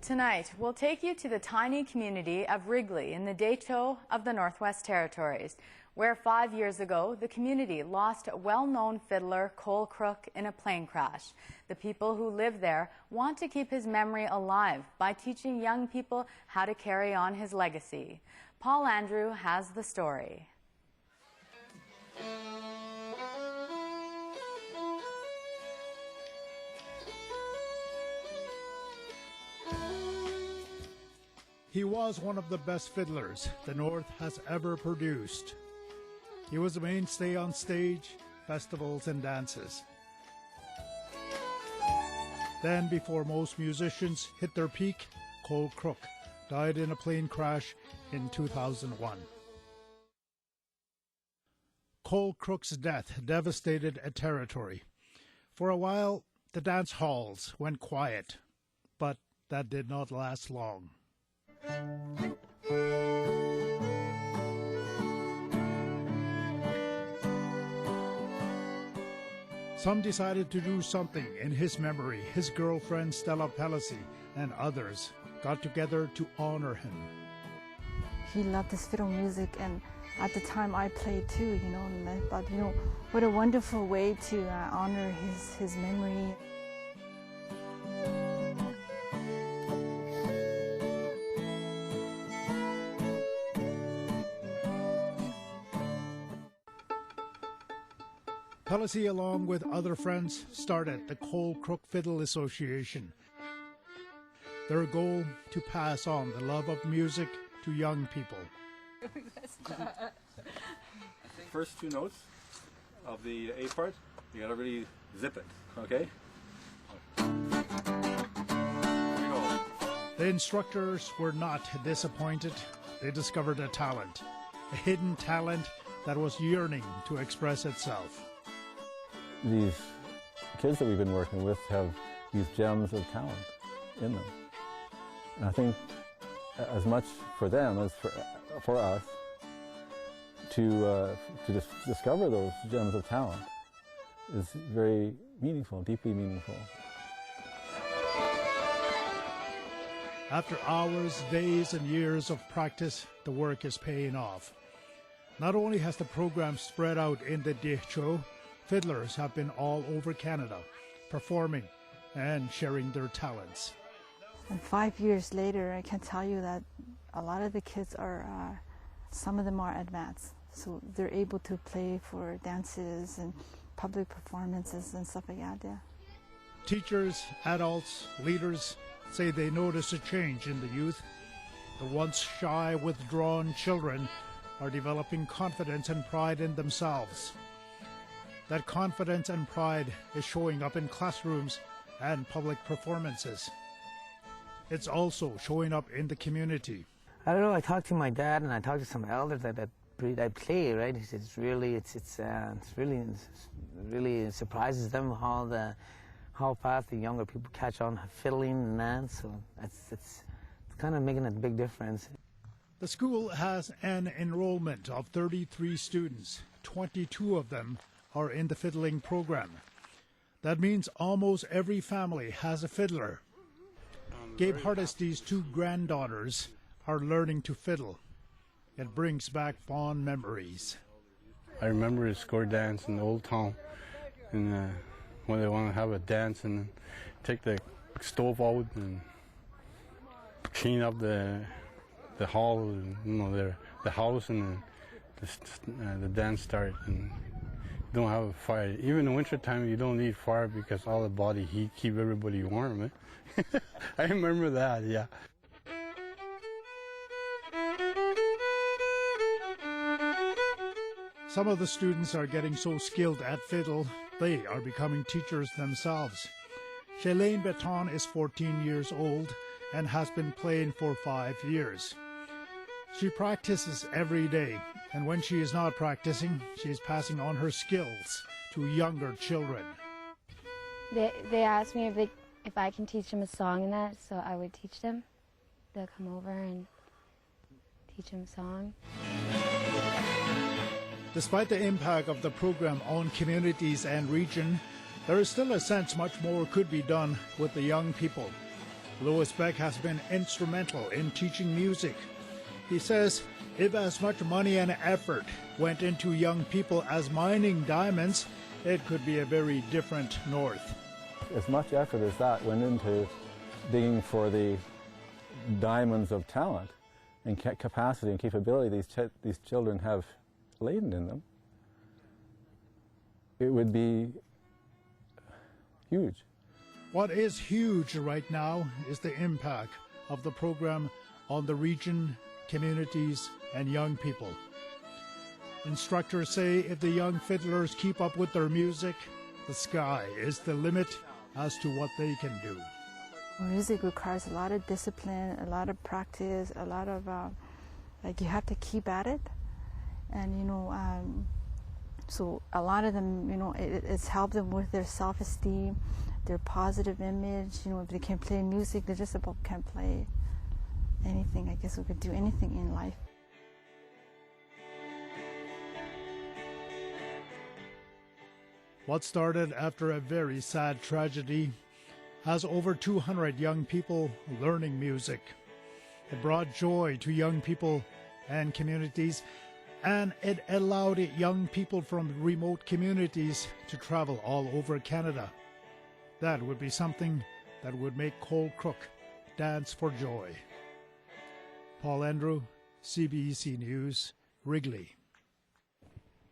Tonight, we'll take you to the tiny community of Wrigley in the Decho of the Northwest Territories, where 5 years ago, the community lost well-known fiddler Kole Crook in a plane crash. The people who live there want to keep his memory alive by teaching young people how to carry on his legacy. Paul Andrew has the story. He was one of the best fiddlers the North has ever produced. He was a mainstay on stage, festivals and dances. Then, before most musicians hit their peak, Kole Crook died in a plane crash in 2001. Kole Crook's death devastated a territory. For a while, the dance halls went quiet, but that did not last long. Some decided to do something in his memory. His girlfriend Stella Pelissey and others got together to honor him. He loved this fiddle music, and at the time I played too, and I thought, what a wonderful way to honor his memory. Pelissey, along with other friends, started the Kole Crook Fiddle Association. Their goal, to pass on the love of music to young people. First two notes of the A part, you gotta really zip it, okay? Here we go. The instructors were not disappointed. They discovered a talent, a hidden talent that was yearning to express itself. These kids that we've been working with have these gems of talent in them. And I think as much for them as for us to just discover those gems of talent is very meaningful, deeply meaningful. After hours, days, and years of practice, the work is paying off. Not only has the program spread out in the Decho, fiddlers have been all over Canada, performing and sharing their talents. And 5 years later, I can tell you that a lot of the kids are, some of them are advanced. So they're able to play for dances and public performances and stuff like that, yeah. Teachers, adults, leaders say they notice a change in the youth. The once shy, withdrawn children are developing confidence and pride in themselves. That confidence and pride is showing up in classrooms and public performances. It's also showing up in the community. I don't know, I talked to my dad and I talked to some elders that play, right? It's really surprises them how fast the younger people catch on fiddling and dance. So it's kind of making a big difference. The school has an enrollment of 33 students. 22 of them are in the fiddling program. That means almost every family has a fiddler. Gabe Hardisty's two granddaughters are learning to fiddle. It brings back fond memories. I remember a score dance in the old town, and when they want to have a dance and take the stove out and clean up the hall, the house, and the dance start. And don't have a fire. Even in wintertime, you don't need fire because all the body heat keep everybody warm. Eh? I remember that, yeah. Some of the students are getting so skilled at fiddle, they are becoming teachers themselves. Shaylane Baton is 14 years old and has been playing for 5 years. She practices every day, and when she is not practicing, she is passing on her skills to younger children. They asked me if I can teach them a song and that, so I would teach them. They'll come over and teach them a song. Despite the impact of the program on communities and region, there is still a sense much more could be done with the young people. Louis Beck has been instrumental in teaching music. He says if as much money and effort went into young people as mining diamonds, it could be a very different North. As much effort as that went into digging for the diamonds of talent and capacity and capability these children have laden in them, it would be huge. What is huge right now is the impact of the program on the region, communities, and young people. Instructors say if the young fiddlers keep up with their music, the sky is the limit as to what they can do. Music requires a lot of discipline, a lot of practice, a lot of, you have to keep at it. And, so a lot of them, it's helped them with their self-esteem, their positive image. If they can play music, they just about can play anything. I guess we could do anything in life. What started after a very sad tragedy has over 200 young people learning music. It brought joy to young people and communities, and it allowed young people from remote communities to travel all over Canada. That would be something that would make Kole Crook dance for joy. Paul Andrew, CBC News, Wrigley.